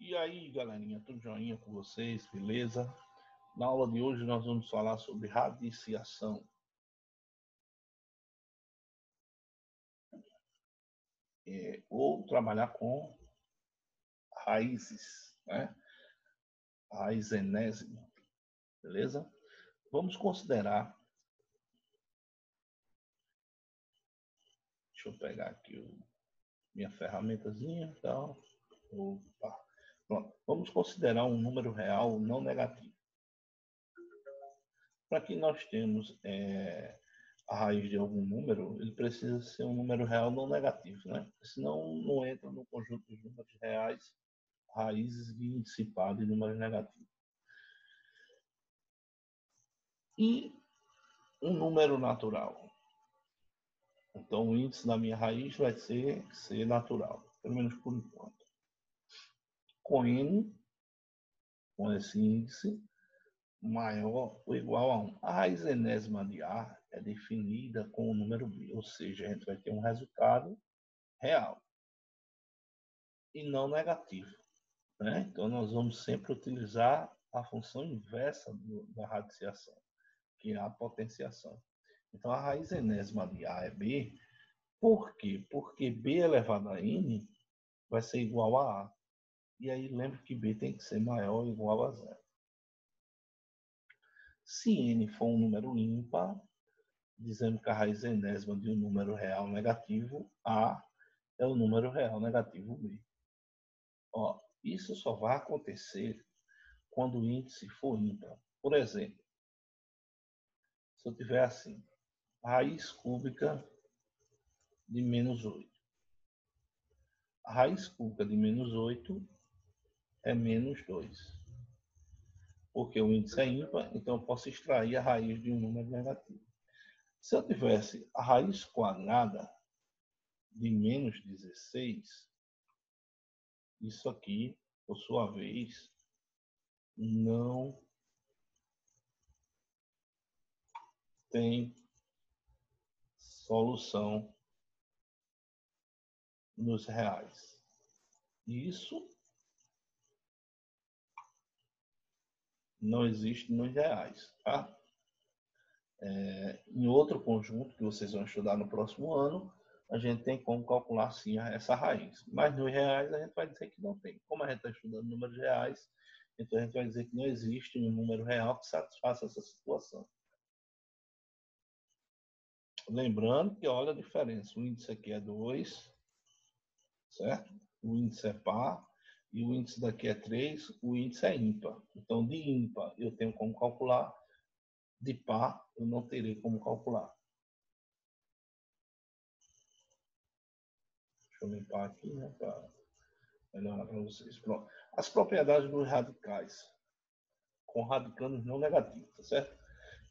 E aí, galerinha, tudo joinha com vocês, beleza? Na aula de hoje nós vamos falar sobre radiciação. Ou trabalhar com raízes, né? Raiz enésima, beleza? Vamos considerar. Deixa eu pegar aqui minha ferramentazinha e tal. Opa. Pronto. Vamos considerar um número real não negativo. Para que nós temos a raiz de algum número, ele precisa ser um número real não negativo, né? Senão não entra no conjunto dos números reais, raízes de índice par de números negativos. E um número natural. Então o índice da minha raiz vai ser natural, pelo menos por enquanto. Com n, com esse índice, maior ou igual a 1. A raiz enésima de A é definida com o número B, ou seja, a gente vai ter um resultado real e não negativo, né? Então nós vamos sempre utilizar a função inversa da radiciação, que é a potenciação. Então a raiz enésima de A é B. Por quê? Porque B elevado a n vai ser igual a A. E aí lembre que B tem que ser maior ou igual a zero. Se n for um número ímpar, dizendo que a raiz enésima de um número real negativo, A é o número real negativo B. Ó, isso só vai acontecer quando o índice for ímpar. Por exemplo, se eu tiver assim, raiz cúbica de menos 8. A raiz cúbica de menos 8 é menos 2. Porque o índice é ímpar, então eu posso extrair a raiz de um número negativo. Se eu tivesse a raiz quadrada de menos 16, isso aqui, por sua vez, não tem solução nos reais. Isso não existe nos reais, tá? Em outro conjunto que vocês vão estudar no próximo ano, a gente tem como calcular sim essa raiz. Mas nos reais a gente vai dizer que não tem. Como a gente está estudando números reais, então a gente vai dizer que não existe um número real que satisfaça essa situação. Lembrando que olha a diferença. O índice aqui é 2, certo? O índice é par. E o índice daqui é 3, o índice é ímpar. Então, de ímpar eu tenho como calcular, de par eu não terei como calcular. Deixa eu limpar aqui, né, para melhorar para vocês. Pronto. As propriedades dos radicais com radicandos não negativos, tá certo?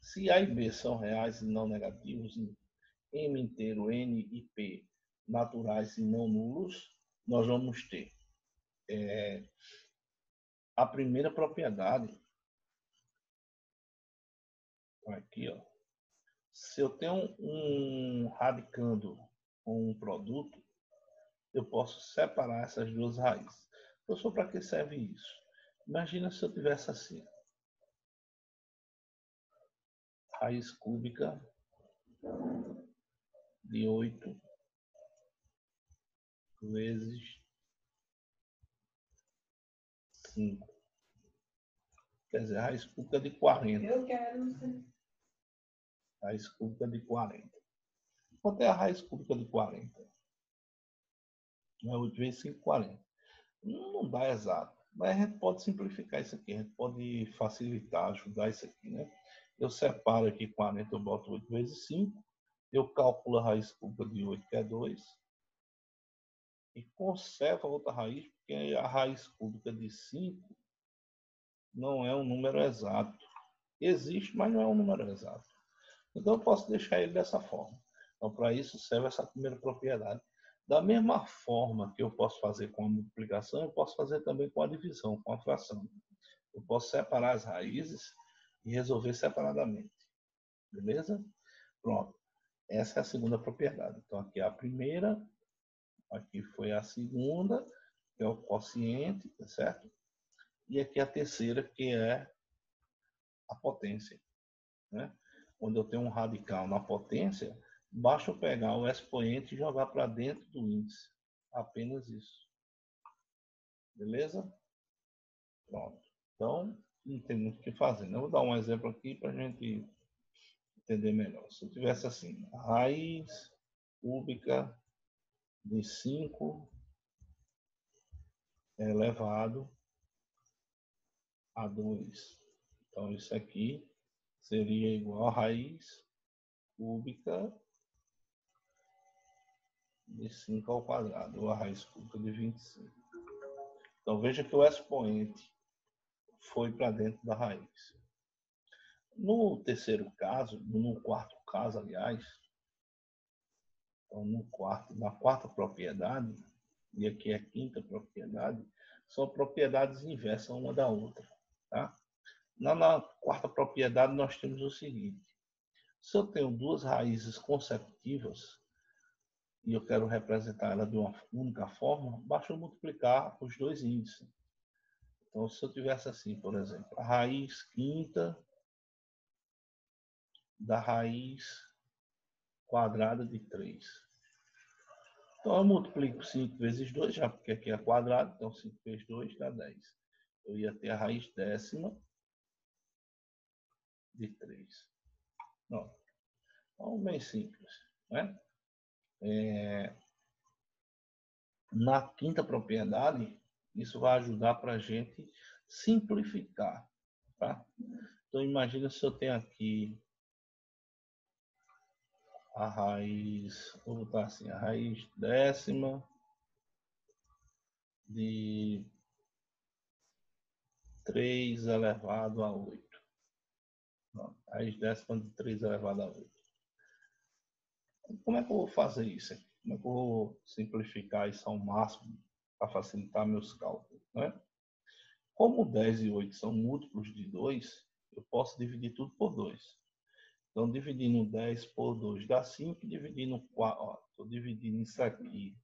Se A e B são reais e não negativos, M inteiro, N e P naturais e não nulos, nós vamos ter a primeira propriedade. Aqui, ó. Se eu tenho um radicando com um produto, eu posso separar essas duas raízes. Professor, para que serve isso? Imagina se eu tivesse assim. Raiz cúbica de 8 vezes 5. Quer dizer, raiz cúbica de 40. Eu quero. Raiz cúbica de 40. Quanto é a raiz cúbica de 40? 8 vezes 5, 40. Não dá exato. Mas a gente pode simplificar isso aqui. A gente pode facilitar, ajudar isso aqui, né? Eu separo aqui 40, eu boto 8 vezes 5. Eu calculo a raiz cúbica de 8, que é 2. E conservo a outra raiz, porque a raiz cúbica de 5 não é um número exato. Existe, mas não é um número exato. Então eu posso deixar ele dessa forma. Então para isso serve essa primeira propriedade. Da mesma forma que eu posso fazer com a multiplicação, eu posso fazer também com a divisão, com a fração. Eu posso separar as raízes e resolver separadamente. Beleza? Pronto. Essa é a segunda propriedade. Então aqui é a primeira, aqui foi a segunda, que é o quociente, tá certo? E aqui a terceira, que é a potência, né? Quando eu tenho um radical na potência, basta eu pegar o expoente e jogar para dentro do índice. Apenas isso. Beleza? Pronto. Então, não tem muito o que fazer. Eu vou dar um exemplo aqui para a gente entender melhor. Se eu tivesse assim, raiz cúbica de 5 elevado a 2. Então, isso aqui seria igual a raiz cúbica de 5 ao quadrado, ou a raiz cúbica de 25. Então, veja que o expoente foi para dentro da raiz. No terceiro caso, no quarto caso, aliás, então na quarta propriedade, e aqui é a quinta propriedade, são propriedades inversas uma da outra. Tá? Na quarta propriedade, nós temos o seguinte: se eu tenho duas raízes consecutivas e eu quero representar ela de uma única forma, basta eu multiplicar os dois índices. Então, se eu tivesse assim, por exemplo, a raiz quinta da raiz quadrada de 3. Então, eu multiplico 5 vezes 2, já porque aqui é quadrado, então 5 vezes 2 dá 10. Eu ia ter a raiz décima de 3. Não. Então, bem simples, né? Na quinta propriedade, isso vai ajudar para a gente simplificar. Tá? Então, imagina se eu tenho aqui a raiz, vou botar assim, a raiz décima de 3 elevado a 8. Raiz décima de 3 elevado a 8. Como é que eu vou fazer isso aqui? Como é que eu vou simplificar isso ao máximo para facilitar meus cálculos, né? Como 10 e 8 são múltiplos de 2, eu posso dividir tudo por 2. Então, dividindo 10 por 2 dá 5, dividindo 4, estou dividindo isso aqui.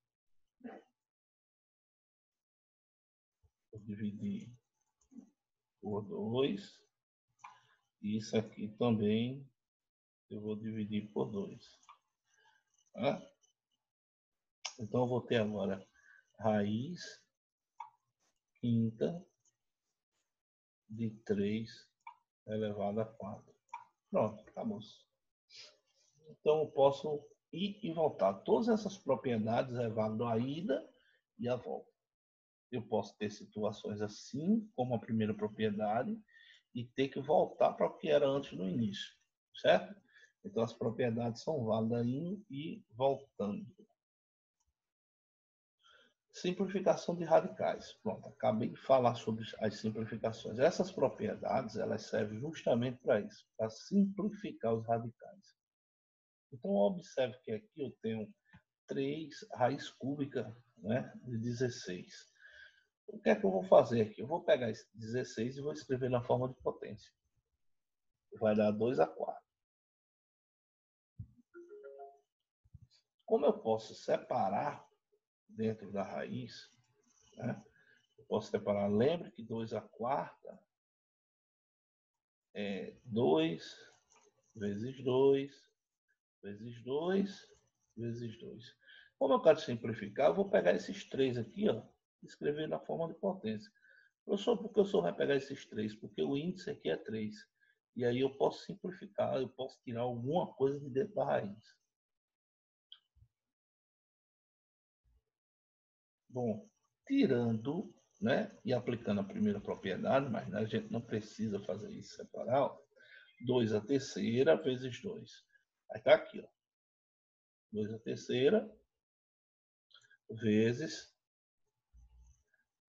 Vou dividir por 2. E isso aqui também eu vou dividir por 2. Tá? Então, eu vou ter agora raiz quinta de 3 elevado a 4. Pronto, acabou. Então, eu posso ir e voltar. Todas essas propriedades é válido a ida e a volta. Eu posso ter situações assim, como a primeira propriedade, e ter que voltar para o que era antes no início, certo? Então, as propriedades são válidas indo e voltando. Simplificação de radicais. Pronto, acabei de falar sobre as simplificações. Essas propriedades, elas servem justamente para isso, para simplificar os radicais. Então, observe que aqui eu tenho 3 raiz cúbica, né, de 16. O que é que eu vou fazer aqui? Eu vou pegar esse 16 e vou escrever na forma de potência. Vai dar 2 a 4. Como eu posso separar dentro da raiz, né? Eu posso separar, lembre que 2 a quarta é 2 vezes 2 vezes 2 vezes 2. Como eu quero simplificar, eu vou pegar esses 3 aqui, ó, e escrever na forma de potência. Professor, por que eu só vai pegar esses 3? Porque o índice aqui é 3. E aí eu posso simplificar, eu posso tirar alguma coisa de dentro da raiz. Bom, tirando, né, e aplicando a primeira propriedade, mas a gente não precisa fazer isso separado, 2 a terceira vezes 2. Aí está aqui, ó. 2 a terceira vezes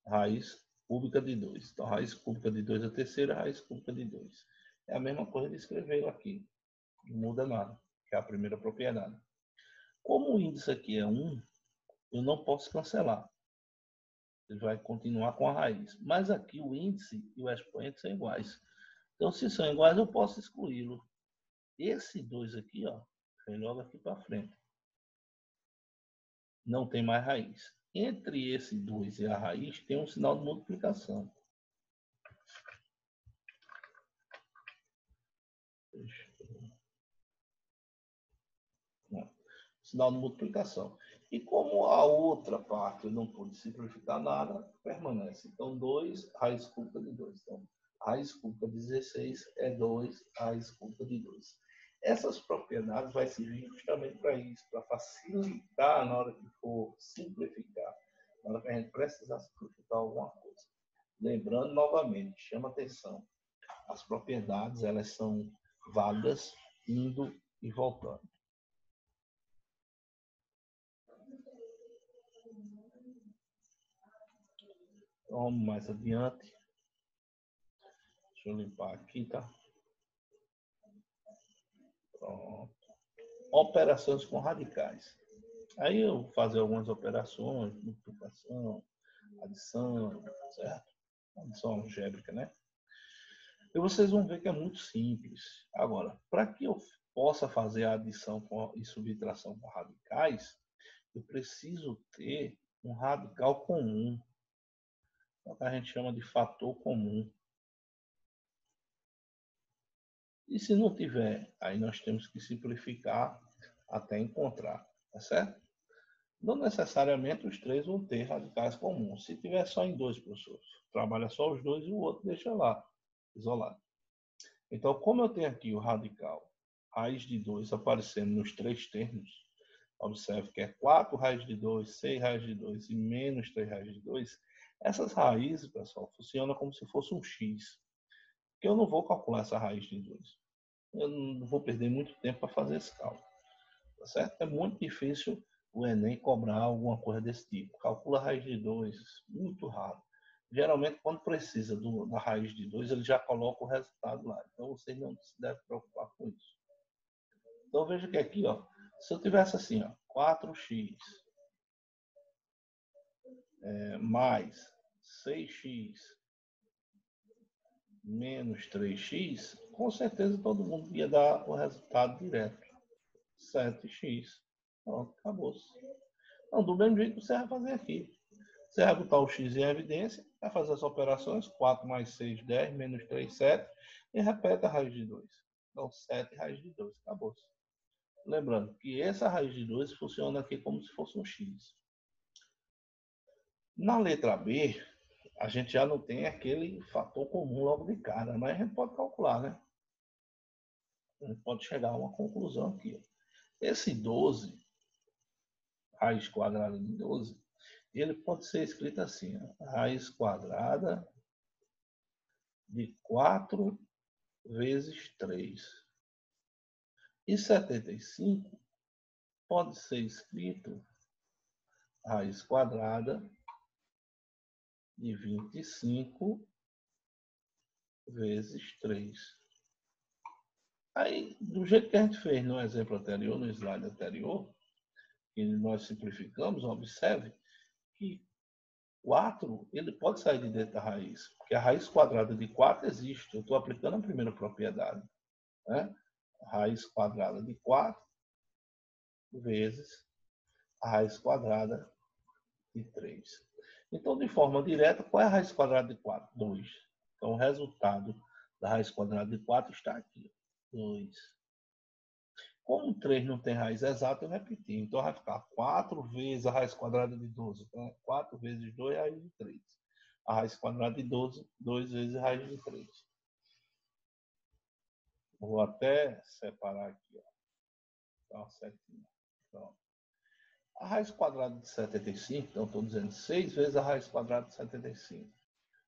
raiz cúbica de 2. Então, raiz cúbica de 2 a terceira, raiz cúbica de 2. É a mesma coisa de escrever aqui. Não muda nada, que é a primeira propriedade. Como o índice aqui é 1, eu não posso cancelar. Ele vai continuar com a raiz. Mas aqui o índice e o expoente são iguais. Então, se são iguais, eu posso excluí-lo. Esse 2 aqui, ó, vem logo aqui para frente. Não tem mais raiz. Entre esse 2 e a raiz tem um sinal de multiplicação. Sinal de multiplicação. E como a outra parte eu não pude simplificar nada, permanece. Então, 2 raiz cúbica de 2. Então, raiz cúbica de 16 é 2 raiz cúbica de 2. Essas propriedades vai servir justamente para isso, para facilitar na hora que for simplificar, na hora que a gente precisar simplificar alguma coisa. Lembrando novamente, chama atenção, as propriedades elas são válidas indo e voltando. Vamos mais adiante. Deixa eu limpar aqui, tá? Pronto. Operações com radicais. Aí eu vou fazer algumas operações, multiplicação, adição, certo? Adição algébrica, né? E vocês vão ver que é muito simples. Agora, para que eu possa fazer a adição e subtração com radicais, eu preciso ter um radical comum. É o que a gente chama de fator comum. E se não tiver, aí nós temos que simplificar até encontrar, tá certo? Não necessariamente os três vão ter radicais comuns. Se tiver só em 2, professor, trabalha só os dois e o outro deixa lá, isolado. Então, como eu tenho aqui o radical raiz de 2 aparecendo nos três termos, observe que é 4 raiz de 2, 6 raiz de 2 e menos 3 raiz de 2, essas raízes, pessoal, funcionam como se fosse um x. Porque eu não vou calcular essa raiz de 2. Eu não vou perder muito tempo para fazer esse cálculo. Tá certo? É muito difícil o Enem cobrar alguma coisa desse tipo. Calcula a raiz de 2, muito raro. Geralmente, quando precisa da raiz de 2, ele já coloca o resultado lá. Então, vocês não se devem preocupar com isso. Então, veja que aqui, ó, se eu tivesse assim, ó, 4x mais 6x menos 3x, com certeza todo mundo ia dar o resultado direto. 7x. Pronto, acabou-se. Então, do mesmo jeito que você vai fazer aqui. Você vai botar o x em evidência, vai fazer as operações, 4 mais 6, 10, menos 3, 7, e repete a raiz de 2. Então, 7 raiz de 2, acabou-se. Lembrando que essa raiz de 2 funciona aqui como se fosse um x. Na letra B, a gente já não tem aquele fator comum logo de cara, mas a gente pode calcular, né? A gente pode chegar a uma conclusão aqui. Esse 12, raiz quadrada de 12, ele pode ser escrito assim, ó, raiz quadrada de 4 vezes 3. E 75 pode ser escrito raiz quadrada de 25 vezes 3. Aí, do jeito que a gente fez no exemplo anterior, no slide anterior, que nós simplificamos, observe que 4 ele pode sair de dentro da raiz, porque a raiz quadrada de 4 existe. Eu estou aplicando a primeira propriedade. Né? A raiz quadrada de 4 vezes a raiz quadrada de 3. Então, de forma direta, qual é a raiz quadrada de 4? 2. Então, o resultado da raiz quadrada de 4 está aqui. 2. Como 3 não tem raiz exata, eu repeti. Então, vai ficar 4 vezes a raiz quadrada de 12. Então, 4 vezes 2 é a raiz de 3. A raiz quadrada de 12, 2 vezes a raiz de 3. Vou até separar aqui. Ó. Então, certinho. Pronto. A raiz quadrada de 75, então estou dizendo 6 vezes a raiz quadrada de 75.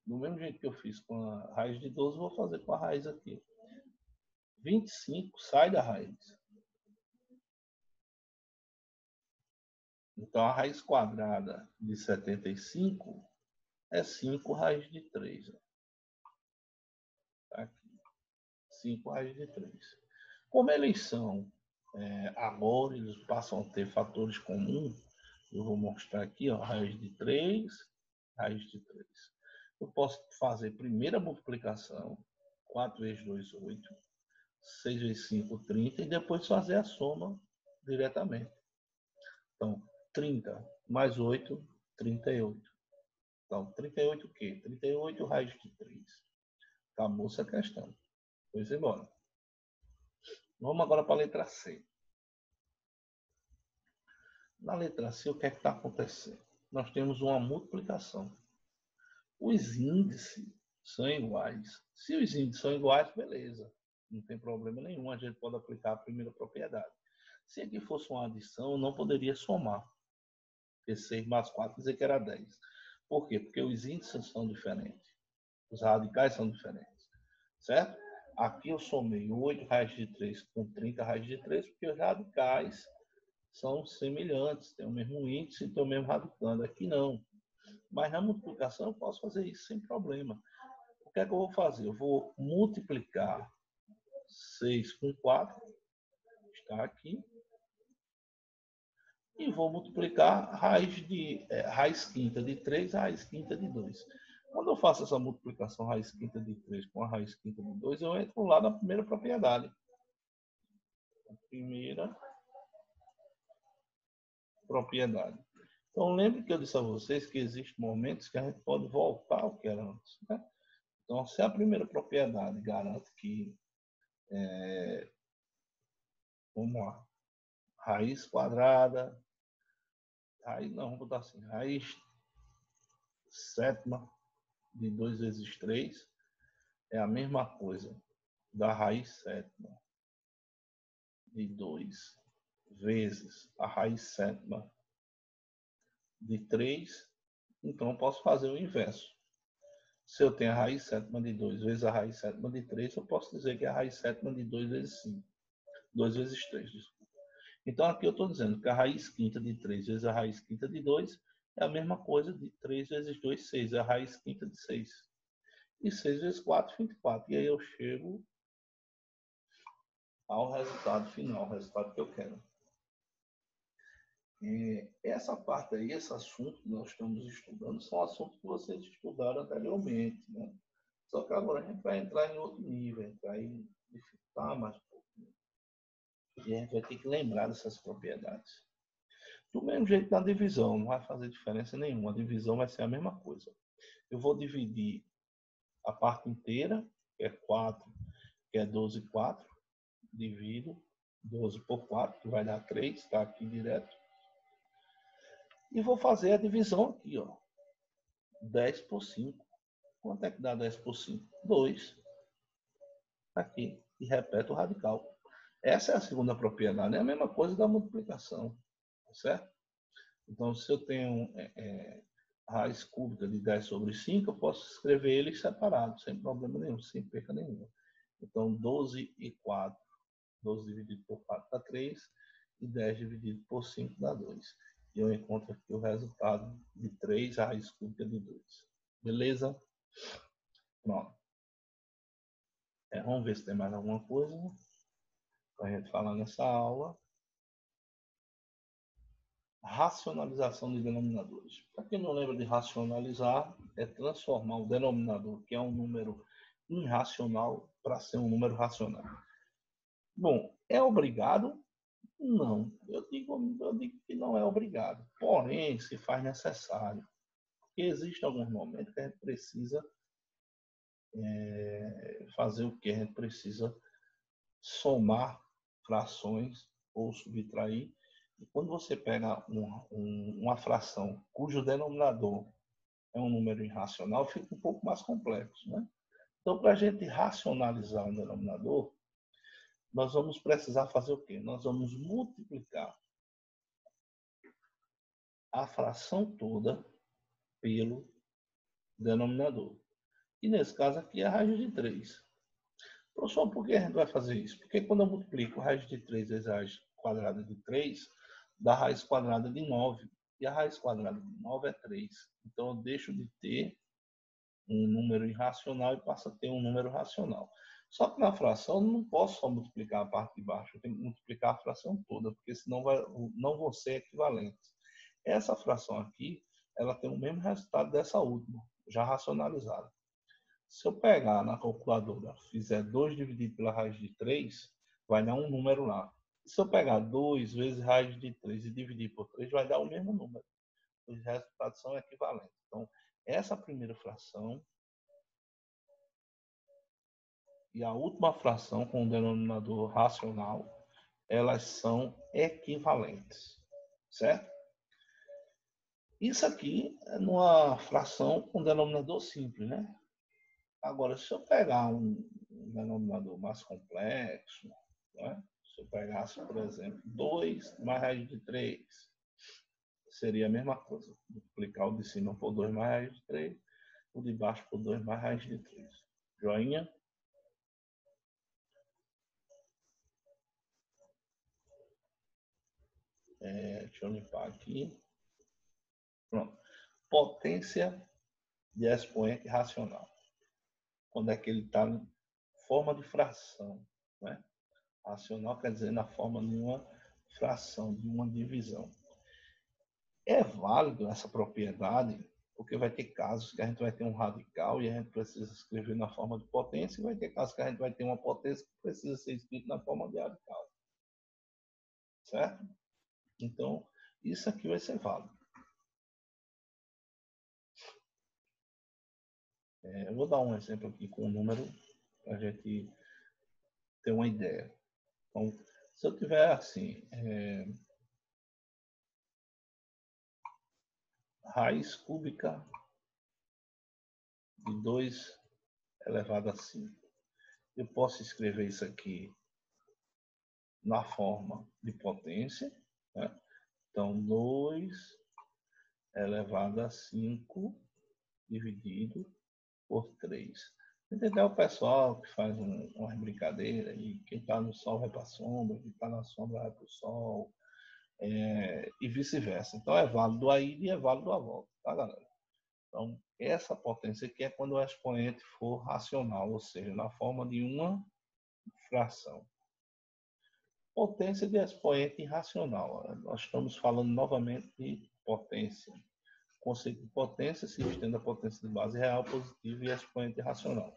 Do mesmo jeito que eu fiz com a raiz de 12, vou fazer com a raiz aqui. 25 sai da raiz. Então, a raiz quadrada de 75 é 5 raiz de 3. Tá aqui. 5 raiz de 3. Como eles são agora, eles passam a ter fatores comuns, eu vou mostrar aqui, ó, raiz de 3, raiz de 3. Eu posso fazer primeira multiplicação, 4 vezes 2, 8, 6 vezes 5, 30, e depois fazer a soma diretamente. Então, 30 mais 8 38. Então, 38 o quê? 38 raiz de 3. Acabou essa questão. Pois embora. Vamos agora para a letra C. Na letra C, o que é que está acontecendo? Nós temos uma multiplicação. Os índices são iguais. Se os índices são iguais, beleza. Não tem problema nenhum. A gente pode aplicar a primeira propriedade. Se aqui fosse uma adição, eu não poderia somar. Porque 6 mais 4 dizer que era 10. Por quê? Porque os índices são diferentes. Os radicais são diferentes. Certo? Aqui eu somei 8 raiz de 3 com 30 raiz de 3, porque os radicais são semelhantes, tem o mesmo índice e tem o mesmo radicando. Aqui não. Mas na multiplicação eu posso fazer isso sem problema. O que é que eu vou fazer? Eu vou multiplicar 6 com 4, está aqui, e vou multiplicar raiz quinta de 3, raiz quinta de 2. Quando eu faço essa multiplicação raiz quinta de 3 com a raiz quinta de 2, eu entro lá na primeira propriedade. A primeira propriedade. Então, lembre que eu disse a vocês que existem momentos que a gente pode voltar ao que era antes. Né? Então, se a primeira propriedade garante que, vamos lá, raiz quadrada, vamos botar assim, raiz sétima de 2 vezes 3 é a mesma coisa da raiz sétima de 2 vezes a raiz sétima de 3, então eu posso fazer o inverso. Se eu tenho a raiz sétima de 2 vezes a raiz sétima de 3, eu posso dizer que é a raiz sétima de 2 vezes 5. 2 vezes 3, desculpa. Então, aqui eu estou dizendo que a raiz quinta de 3 vezes a raiz quinta de 2 é a mesma coisa de 3 vezes 2, 6. É a raiz quinta de 6. E 6 vezes 4, 24. E aí eu chego ao resultado final, o resultado que eu quero. Essa parte aí, esse assunto que nós estamos estudando, são assuntos que vocês estudaram anteriormente, né? Só que agora a gente vai entrar em outro nível, entrar em dificultar mais um pouquinho. E a gente vai ter que lembrar dessas propriedades. Do mesmo jeito na divisão, não vai fazer diferença nenhuma. A divisão vai ser a mesma coisa. Eu vou dividir a parte inteira, que é 4, que é 12, 4. Divido 12 por 4, que vai dar 3, está aqui direto. E vou fazer a divisão aqui, ó. 10 por 5. Quanto é que dá 10 por 5? 2. Aqui. E repete o radical. Essa é a segunda propriedade. É a mesma coisa da multiplicação. Certo? Então, se eu tenho raiz cúbica de 10 sobre 5, eu posso escrever eles separados, sem problema nenhum, sem perca nenhuma. Então, 12 e 4. 12 dividido por 4 dá 3. E 10 dividido por 5 dá 2. E eu encontro aqui o resultado de 3 raiz cúbica de 2. Beleza? Pronto. Vamos ver se tem mais alguma coisa para a gente falar nessa aula. Racionalização de denominadores. Para quem não lembra de racionalizar, é transformar o denominador, que é um número irracional, para ser um número racional. Bom, é obrigado? Não. Eu digo que não é obrigado. Porém, se faz necessário. Porque existem alguns momentos que a gente precisa fazer o que? A gente precisa somar frações ou subtrair. E quando você pega uma fração cujo denominador é um número irracional, fica um pouco mais complexo, né? Então, para a gente racionalizar um denominador, nós vamos precisar fazer o quê? Nós vamos multiplicar a fração toda pelo denominador. E nesse caso aqui é a raiz de 3. Professor, por que a gente vai fazer isso? Porque quando eu multiplico a raiz de 3 vezes a raiz quadrada de 3, dá a raiz quadrada de 9. E a raiz quadrada de 9 é 3. Então eu deixo de ter um número irracional e passo a ter um número racional. Só que na fração eu não posso só multiplicar a parte de baixo, eu tenho que multiplicar a fração toda, porque senão não vão ser equivalentes. Essa fração aqui, ela tem o mesmo resultado dessa última, já racionalizada. Se eu pegar na calculadora, fizer 2 dividido pela raiz de 3, vai dar um número lá. Se eu pegar 2 vezes raiz de 3 e dividir por 3, vai dar o mesmo número. os resultados são equivalentes. Então, essa primeira fração e a última fração com o denominador racional, elas são equivalentes, certo? Isso aqui é numa fração com denominador simples, né? Agora, se eu pegar um denominador mais complexo, né? Se eu pegasse, por exemplo, 2 mais raiz de 3, seria a mesma coisa. Multiplicar o de cima por 2 mais raiz de 3, o de baixo por 2 mais raiz de 3. Joinha? Deixa eu limpar aqui. Pronto. Potência de expoente racional. Quando é que ele está em forma de fração, né? Racional quer dizer na forma de uma fração, de uma divisão. É válido essa propriedade, porque vai ter casos que a gente vai ter um radical e a gente precisa escrever na forma de potência, e vai ter casos que a gente vai ter uma potência que precisa ser escrita na forma de radical. Certo? Então, isso aqui vai ser válido. Eu vou dar um exemplo aqui com um número para a gente ter uma ideia. Então, se eu tiver assim, raiz cúbica de 2 elevado a 5. Eu posso escrever isso aqui na forma de potência, né? Então, 2 elevado a 5 dividido por 3. Entendeu? O pessoal que faz umas brincadeiras e quem está no sol vai para a sombra, quem está na sombra vai para o sol, e vice-versa. Então, é válido a ida e é válido a volta, tá, galera? Então, essa potência aqui é quando o expoente for racional, ou seja, na forma de uma fração. Potência de expoente irracional. Nós estamos falando novamente de potência. O conceito de potência se estende à potência de base real, positiva e expoente irracional.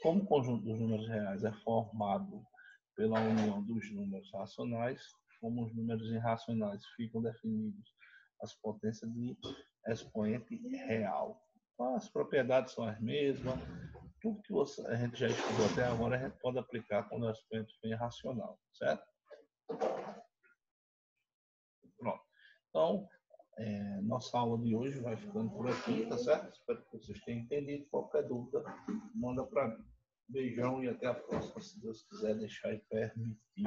Como o conjunto dos números reais é formado pela união dos números racionais, como os números irracionais ficam definidos as potências de expoente real. Então, as propriedades são as mesmas. Tudo que a gente já estudou até agora, a gente pode aplicar quando o expoente for irracional, certo? Pronto. Então, nossa aula de hoje vai ficando por aqui, tá certo? Espero que vocês tenham entendido. Qualquer dúvida, manda para mim. Beijão e até a próxima, se Deus quiser deixar e permitir.